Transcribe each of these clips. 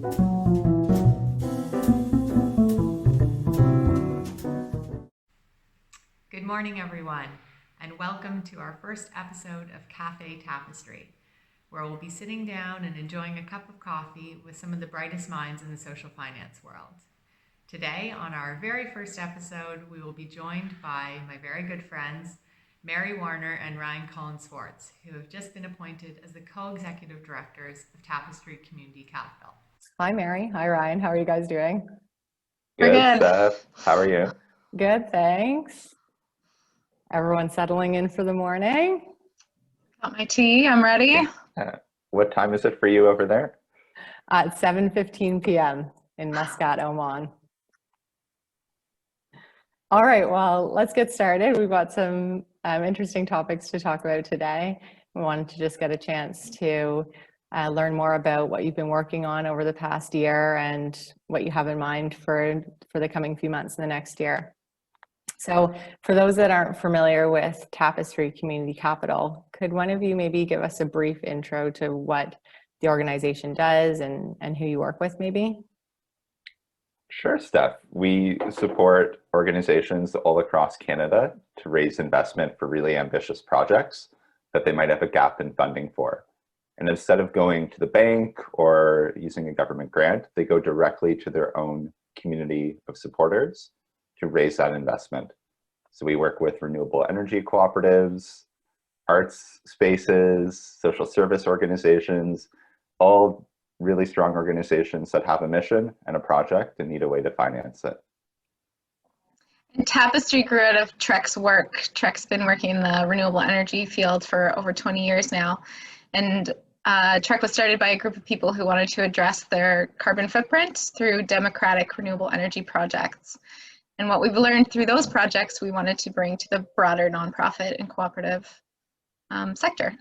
Good morning, everyone, and welcome to our first episode of Café Tapestry, where we'll be sitting down and enjoying a cup of coffee with some of the brightest minds in the social finance world. Today, on our very first episode, we will be joined by my very good friends, Warner and Ryan Collins-Swartz, who have just been appointed as the co-executive directors of Tapestry Community Capital. Hi, Mary. Hi, Ryan. How are you guys doing? We're Good, good. Steph. How are you? Good, thanks. Everyone settling in for the morning? Got my tea. I'm ready. What time is it for you over there? At 7:15 p.m. in Muscat, Oman. All right, well, let's get started. We've got some interesting topics to talk about today. We wanted to just get a chance to learn more about what you've been working on over the past year and what you have in mind for the coming few months in the next year. So for those that aren't familiar with Tapestry Community Capital, could one of you maybe give us a brief intro to what the organization does and who you work with maybe? Sure, Steph. We support organizations all across Canada to raise investment for really ambitious projects that they might have a gap in funding for. And instead of going to the bank or using a government grant, they go directly to their own community of supporters to raise that investment. So we work with renewable energy cooperatives, arts spaces, social service organizations, all really strong organizations that have a mission and a project and need a way to finance it. And Tapestry grew out of Trek's work. Trek's been working in the renewable energy field for over 20 years now. And Trek was started by a group of people who wanted to address their carbon footprint through democratic renewable energy projects. And what we've learned through those projects, we wanted to bring to the broader nonprofit and cooperative sector.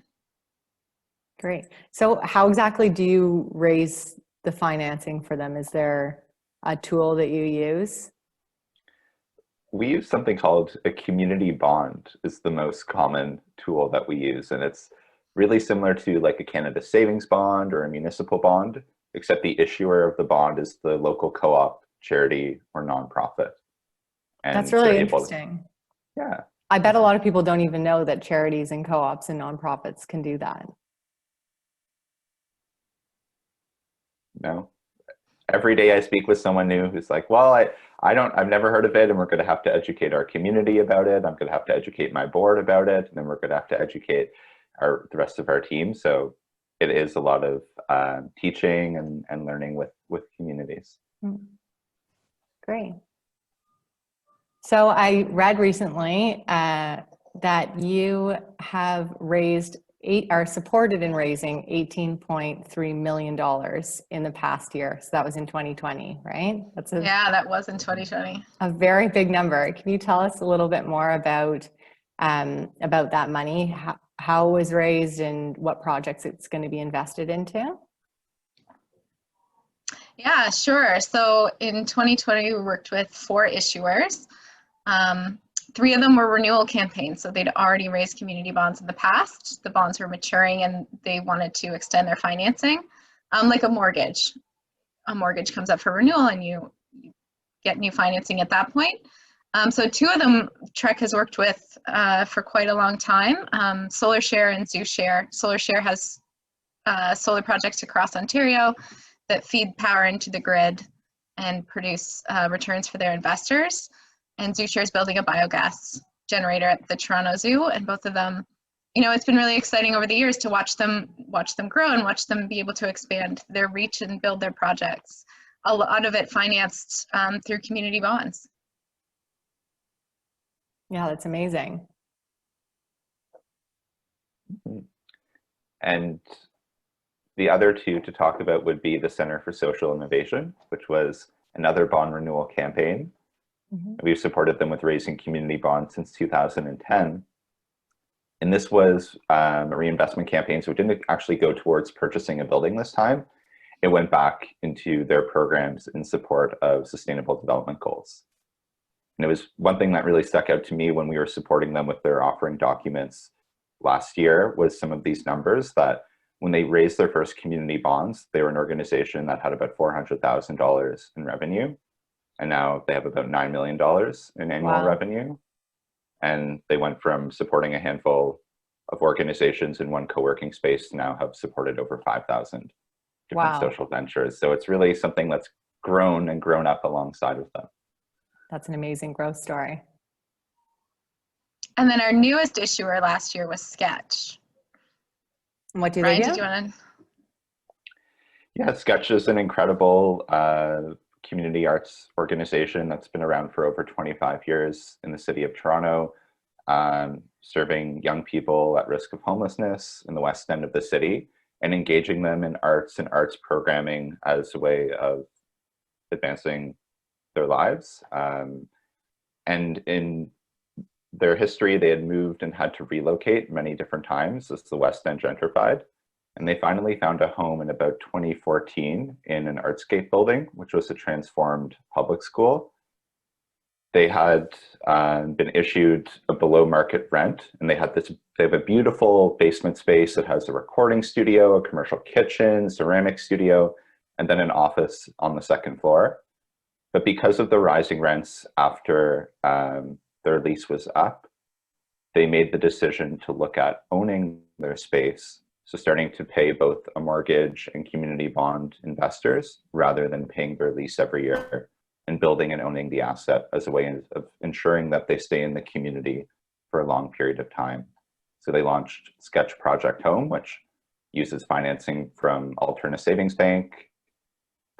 Great. So how exactly do you raise the financing for them? Is there a tool that you use? We use something called a community bond is the most common tool that we use. And it's really similar to like a Canada Savings Bond or a municipal bond, except the issuer of the bond is the local co-op, charity, or nonprofit. And that's really interesting. Yeah. I bet a lot of people don't even know that charities and co-ops and nonprofits can do that. No. Every day I speak with someone new who's like, well, I've never heard of it, and we're going to have to educate our community about it. I'm going to have to educate my board about it, and then we're going to have to educate the rest of our team. So it is a lot of teaching and learning with communities. Great. So I read recently that you have raised supported in raising $18.3 million in the past year. So that was in 2020, right? Yeah, that was in 2020. A very big number. Can you tell us a little bit more about that money, how it was raised and what projects it's going to be invested into? Yeah, sure. So in 2020, we worked with 4 issuers. 3 of them were renewal campaigns, so they'd already raised community bonds in the past. The bonds were maturing and they wanted to extend their financing, like a mortgage. A mortgage comes up for renewal and you get new financing at that point. So 2 of them Trek has worked with for quite a long time, SolarShare and ZooShare. SolarShare has solar projects across Ontario that feed power into the grid and produce returns for their investors. And ZooShare is building a biogas generator at the Toronto Zoo, and both of them, it's been really exciting over the years to watch them grow and watch them be able to expand their reach and build their projects. A lot of it financed through community bonds. Yeah, that's amazing. And the other 2 to talk about would be the Center for Social Innovation, which was another bond renewal campaign. We've supported them with raising community bonds since 2010. And this was a reinvestment campaign, so it didn't actually go towards purchasing a building this time. It went back into their programs in support of sustainable development goals. And it was one thing that really stuck out to me when we were supporting them with their offering documents last year was some of these numbers that When they raised their first community bonds, they were an organization that had about $400,000 in revenue. And now they have about $9 million in annual Wow. revenue. And they went from supporting a handful of organizations in one co-working space to now have supported over 5,000 different Wow. social ventures. So it's really something that's grown and grown up alongside of them. That's an amazing growth story. And then our newest issuer last year was Sketch. And what do Ryan, they do? did you want to? Yeah, Sketch is an incredible community arts organization that's been around for over 25 years in the city of Toronto, serving young people at risk of homelessness in the west end of the city and engaging them in arts and arts programming as a way of advancing their lives. And in their history, they had moved and had to relocate many different times as the West End gentrified. And they finally found a home in about 2014 in an artscape building, which was a transformed public school. They had been issued a below market rent, and they have a beautiful basement space that has a recording studio, a commercial kitchen, ceramic studio, and then an office on the second floor. But because of the rising rents after their lease was up, they made the decision to look at owning their space. So starting to pay both a mortgage and community bond investors rather than paying their lease every year, and building and owning the asset as a way of ensuring that they stay in the community for a long period of time. So they launched Sketch Project Home, which uses financing from Alterna Savings Bank,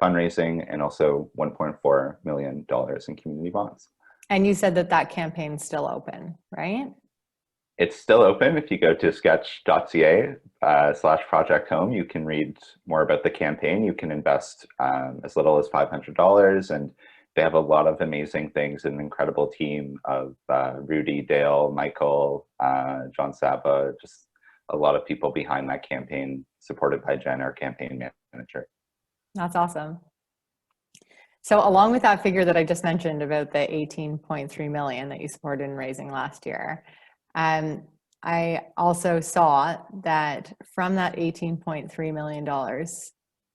fundraising, and also $1.4 million in community bonds. And you said that campaign's still open, right? It's still open. If you go to sketch.ca/Project Home, you can read more about the campaign. You can invest as little as $500, and they have a lot of amazing things, an incredible team of Rudy, Dale, Michael, John Saba, just a lot of people behind that campaign, supported by Jen, our campaign manager. That's awesome. So along with that figure that I just mentioned about the 18.3 million that you supported in raising last year, I also saw that from that $18.3 million,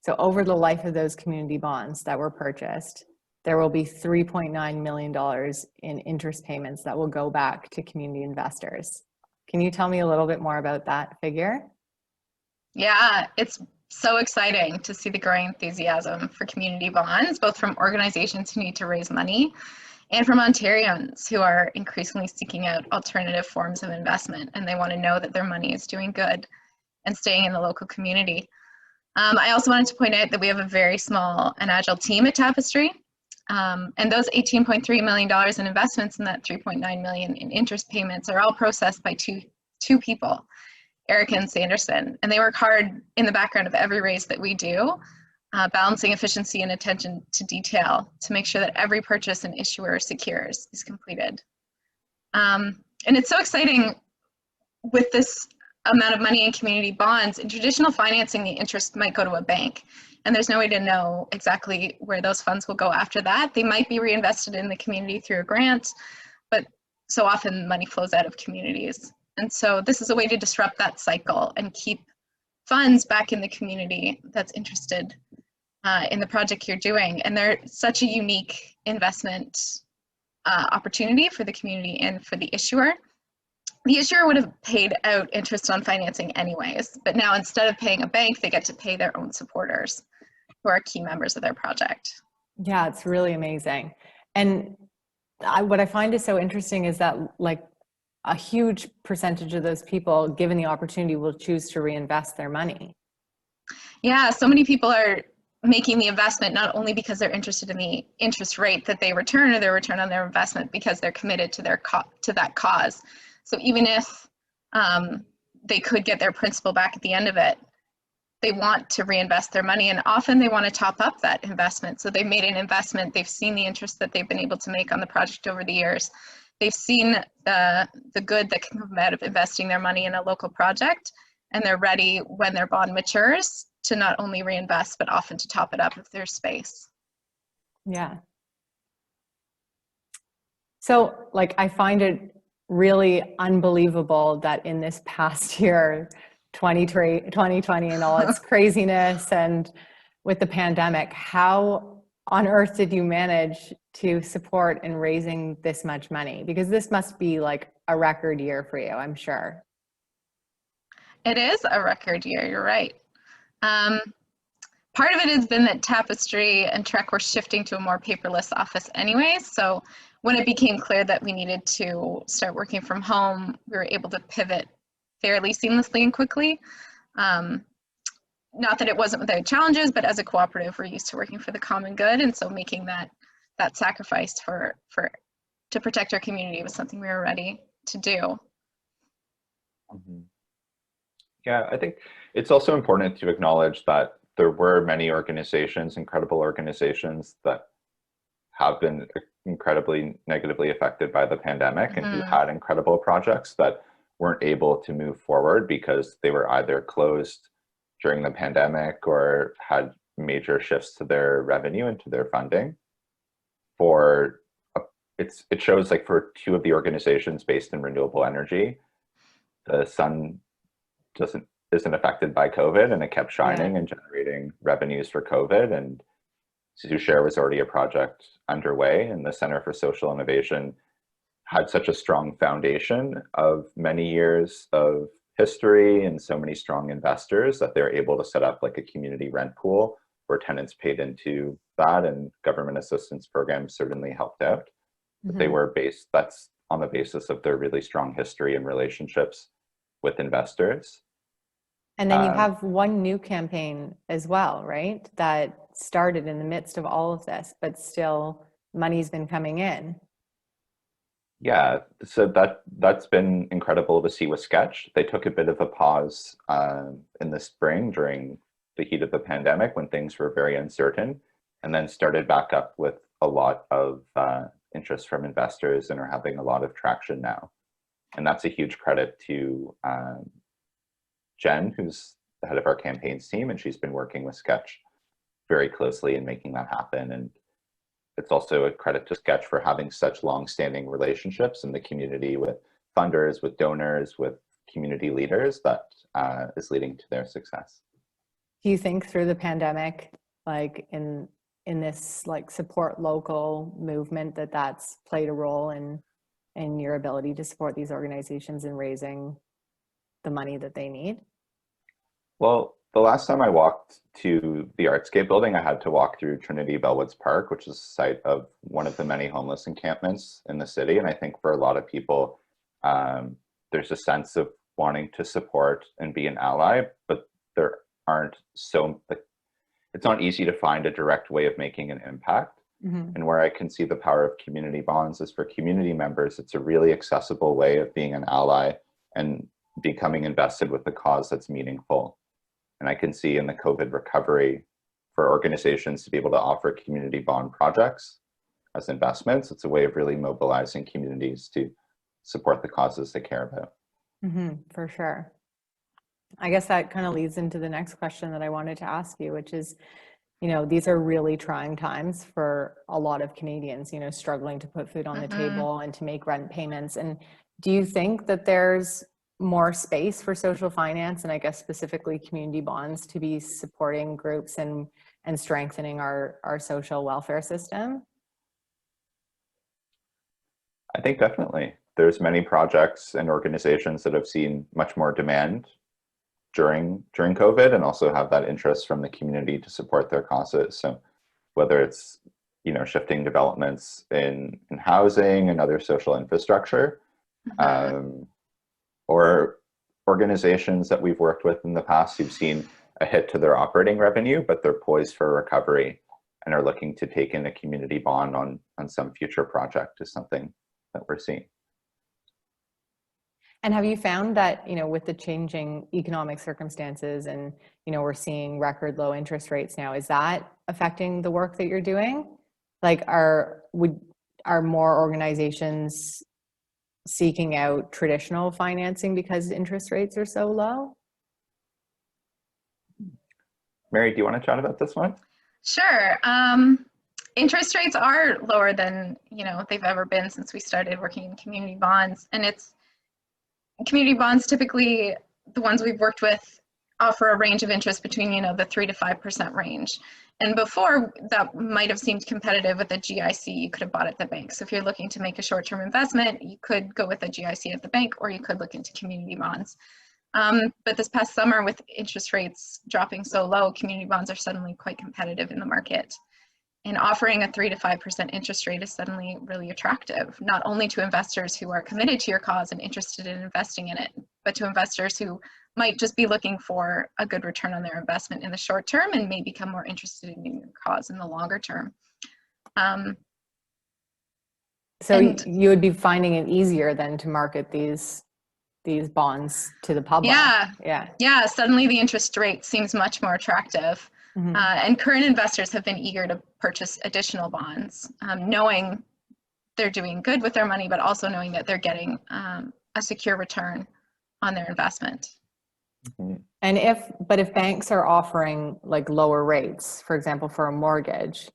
so over the life of those community bonds that were purchased, there will be $3.9 million in interest payments that will go back to community investors. Can you tell me a little bit more about that figure? Yeah, it's so exciting to see the growing enthusiasm for community bonds, both from organizations who need to raise money and from Ontarians who are increasingly seeking out alternative forms of investment, and they want to know that their money is doing good and staying in the local community. I also wanted to point out that we have a very small and agile team at Tapestry, and those $18.3 million in investments and that $3.9 million in interest payments are all processed by two people, Eric and Sanderson, and they work hard in the background of every raise that we do, balancing efficiency and attention to detail to make sure that every purchase an issuer secures is completed. And it's so exciting with this amount of money in community bonds. In traditional financing, the interest might go to a bank, and there's no way to know exactly where those funds will go after that. They might be reinvested in the community through a grant, but so often money flows out of communities. And so this is a way to disrupt that cycle and keep funds back in the community that's interested in the project you're doing. And they're such a unique investment opportunity for the community and for the issuer. The issuer would have paid out interest on financing anyways, but now instead of paying a bank, they get to pay their own supporters who are key members of their project. Yeah, it's really amazing. And what I find is so interesting is that like a huge percentage of those people, given the opportunity, will choose to reinvest their money. Yeah, so many people are making the investment not only because they're interested in the interest rate that they return or their return on their investment, because they're committed to that cause. So even if they could get their principal back at the end of it, they want to reinvest their money, and often they want to top up that investment. So they've made an investment, they've seen the interest that they've been able to make on the project over the years. They've seen the good that can come out of investing their money in a local project, and they're ready when their bond matures to not only reinvest, but often to top it up if there's space. Yeah. So like, I find it really unbelievable that in this past year, 2020 and all its craziness, and with the pandemic, how on earth did you manage to support in raising this much money? Because this must be like a record year for you, I'm sure. It is a record year, you're right. Part of it has been that Tapestry and Trek were shifting to a more paperless office anyway. So when it became clear that we needed to start working from home, we were able to pivot fairly seamlessly and quickly. Not that it wasn't without challenges, but as a cooperative, we're used to working for the common good. And so making that sacrifice to protect our community was something we were ready to do. Mm-hmm. Yeah, I think it's also important to acknowledge that there were many organizations, incredible organizations, that have been incredibly negatively affected by the pandemic and who had incredible projects that weren't able to move forward because they were either closed during the pandemic or had major shifts to their revenue and to their funding. It shows like for two of the organizations based in renewable energy, the sun isn't affected by COVID, and it kept shining and generating revenues for COVID. And Share was already a project underway, and the Center for Social Innovation had such a strong foundation of many years of history and so many strong investors that they're able to set up like a community rent pool where tenants paid into that, and government assistance programs certainly helped out. But they were that's on the basis of their really strong history and relationships with investors. And then you have one new campaign as well, right? That started in the midst of all of this, but still money's been coming in. Yeah, so that's been incredible to see with Sketch. They took a bit of a pause in the spring during the heat of the pandemic when things were very uncertain, and then started back up with a lot of interest from investors and are having a lot of traction now. And that's a huge credit to Jen, who's the head of our campaigns team, and she's been working with Sketch very closely in making that happen. And it's also a credit to Sketch for having such long-standing relationships in the community with funders, with donors, with community leaders that is leading to their success. Do you think through the pandemic, like in this like support local movement, that's played a role in your ability to support these organizations in raising the money that they need? Well, the last time I walked to the Artscape building, I had to walk through Trinity Bellwoods Park, which is the site of one of the many homeless encampments in the city. And I think for a lot of people, there's a sense of wanting to support and be an ally, but there aren't it's not easy to find a direct way of making an impact. And where I can see the power of community bonds is for community members. It's a really accessible way of being an ally and becoming invested with a cause that's meaningful. And I can see in the COVID recovery for organizations to be able to offer community bond projects as investments, it's a way of really mobilizing communities to support the causes they care about. For sure. I guess that kind of leads into the next question that I wanted to ask you, which is, these are really trying times for a lot of Canadians, struggling to put food on the table and to make rent payments. And do you think that there's more space for social finance, and I guess specifically community bonds, to be supporting groups and strengthening our social welfare system? I think definitely. There's many projects and organizations that have seen much more demand during COVID, and also have that interest from the community to support their causes. So whether it's shifting developments in housing and other social infrastructure, or organizations that we've worked with in the past who've seen a hit to their operating revenue, but they're poised for recovery and are looking to take in a community bond on some future project is something that we're seeing. And have you found that, with the changing economic circumstances and, we're seeing record low interest rates now, is that affecting the work that you're doing? Like, are more organizations seeking out traditional financing because interest rates are so low? Mary, do you want to chat about this one? Sure. Interest rates are lower than they've ever been since we started working in community bonds, and community bonds typically the ones we've worked with offer a range of interest between, the 3 to 5% range. And before, that might have seemed competitive with a GIC you could have bought at the bank. So if you're looking to make a short-term investment, you could go with a GIC at the bank, or you could look into community bonds. But this past summer, with interest rates dropping so low, community bonds are suddenly quite competitive in the market. And offering a 3 to 5% interest rate is suddenly really attractive, not only to investors who are committed to your cause and interested in investing in it, but to investors who might just be looking for a good return on their investment in the short term and may become more interested in your cause in the longer term. So you would be finding it easier then to market these bonds to the public. Yeah. Suddenly the interest rate seems much more attractive. Mm-hmm. And current investors have been eager to purchase additional bonds, knowing they're doing good with their money, but also knowing that they're getting a secure return on their investment. Mm-hmm. And if banks are offering like lower rates, for example, for a mortgage,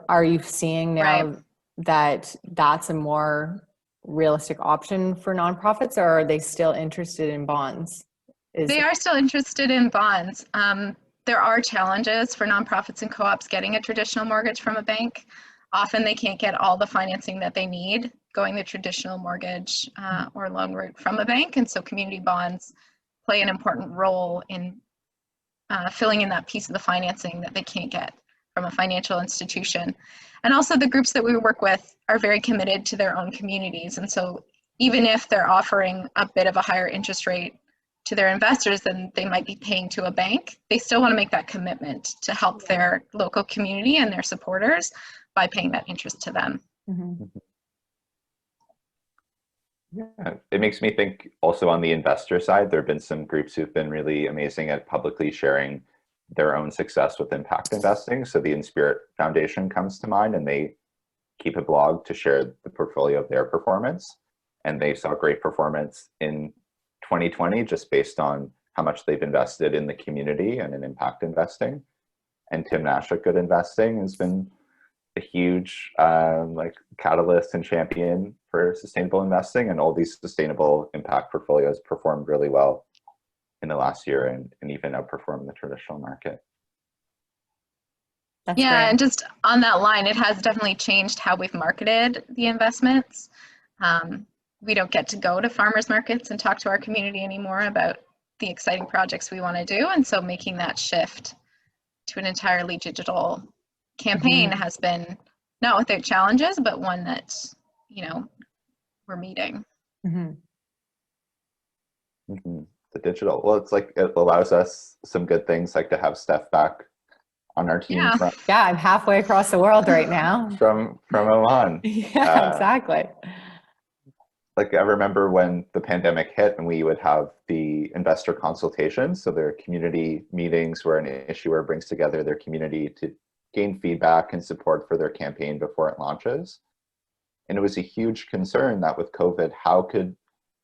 are you seeing now that that's a more realistic option for nonprofits, or are they still interested in bonds? They are still interested in bonds. There are challenges for nonprofits and co-ops getting a traditional mortgage from a bank. Often they can't get all the financing that they need going the traditional mortgage or loan route from a bank. And so community bonds play an important role in filling in that piece of the financing that they can't get from a financial institution. And also the groups that we work with are very committed to their own communities. And so even if they're offering a bit of a higher interest rate to their investors than they might be paying to a bank, they still want to make that commitment to help their local community and their supporters by paying that interest to them. Mm-hmm. Yeah, it makes me think also on the investor side, there have been some groups who've been really amazing at publicly sharing their own success with impact investing. So the Inspirit Foundation comes to mind, and they keep a blog to share the portfolio of their performance. And they saw great performance in 2020 just based on how much they've invested in the community and in impact investing. And Tim Nash at Good Investing has been a huge catalyst and champion for sustainable investing, and all these sustainable impact portfolios performed really well in the last year and even outperformed the traditional market. That's great. And just on that line, it has definitely changed how we've marketed the investments. We don't get to go to farmers markets and talk to our community anymore about the exciting projects we want to do. And so making that shift to an entirely digital campaign Mm-hmm. has been not without challenges, but one that, we're meeting. Mm-hmm. Mm-hmm. The digital, well, it's like it allows us some good things, like to have Steph back on our team. Yeah, I'm halfway across the world right now. from Oman. Yeah, exactly. Like I remember when the pandemic hit and we would have the investor consultations. So there are community meetings where an issuer brings together their community to gain feedback and support for their campaign before it launches. And it was a huge concern that with COVID, how could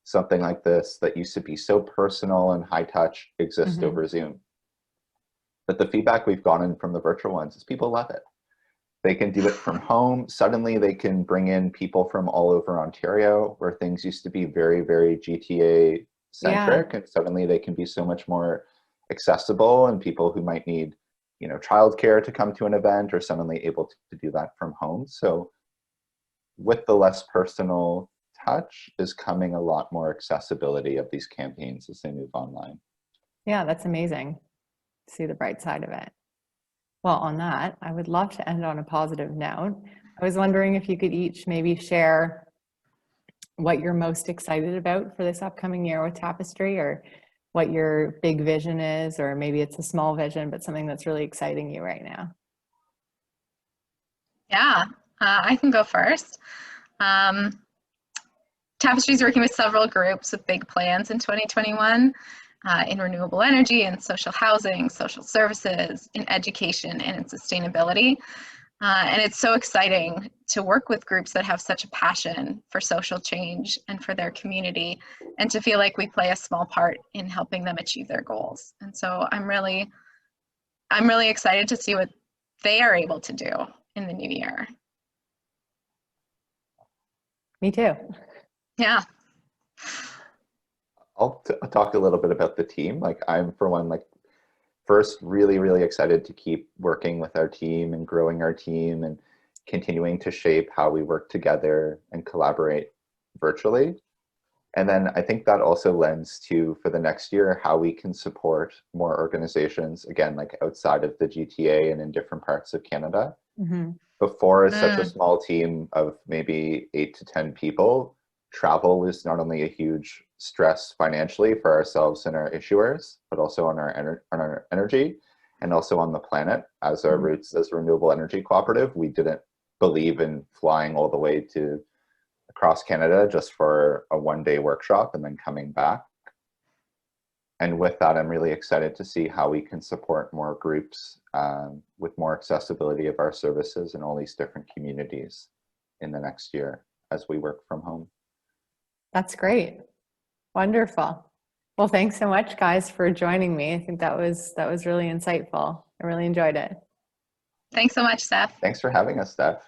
something like this that used to be so personal and high touch exist Mm-hmm. over Zoom? But the feedback we've gotten from the virtual ones is people love it. They can do it from home. Suddenly they can bring in people from all over Ontario, where things used to be very, very GTA centric. And suddenly they can be so much more accessible, and people who might need, childcare to come to an event are suddenly able to do that from home. So with the less personal touch is coming a lot more accessibility of these campaigns as they move online. Yeah, that's amazing. See the bright side of it. Well, on that, I would love to end on a positive note. I was wondering if you could each maybe share what you're most excited about for this upcoming year with Tapestry, or what your big vision is, or maybe it's a small vision, but something that's really exciting you right now. Yeah, I can go first. Tapestry is working with several groups with big plans in 2021 in renewable energy and social housing, social services, in education, and in sustainability. And it's so exciting to work with groups that have such a passion for social change and for their community, and to feel like we play a small part in helping them achieve their goals. And so I'm really excited to see what they are able to do in the new year. Me too. Yeah. I'll talk a little bit about the team. Like I'm for one, like first really, really excited to keep working with our team and growing our team and continuing to shape how we work together and collaborate virtually. And then I think that also lends to, for the next year, how we can support more organizations, again, like outside of the GTA and in different parts of Canada. Mm-hmm. Before, such a small team of maybe 8 to 10 people, travel was not only a huge stress financially for ourselves and our issuers, but also on our energy and also on the planet. As our roots as a renewable energy cooperative, we didn't believe in flying all the way to across Canada just for a one-day workshop and then coming back. And with that, I'm really excited to see how we can support more groups with more accessibility of our services in all these different communities in the next year as we work from home. That's great. Wonderful. Well, thanks so much, guys, for joining me. I think that was really insightful. I really enjoyed it. Thanks so much, Steph. Thanks for having us, Steph.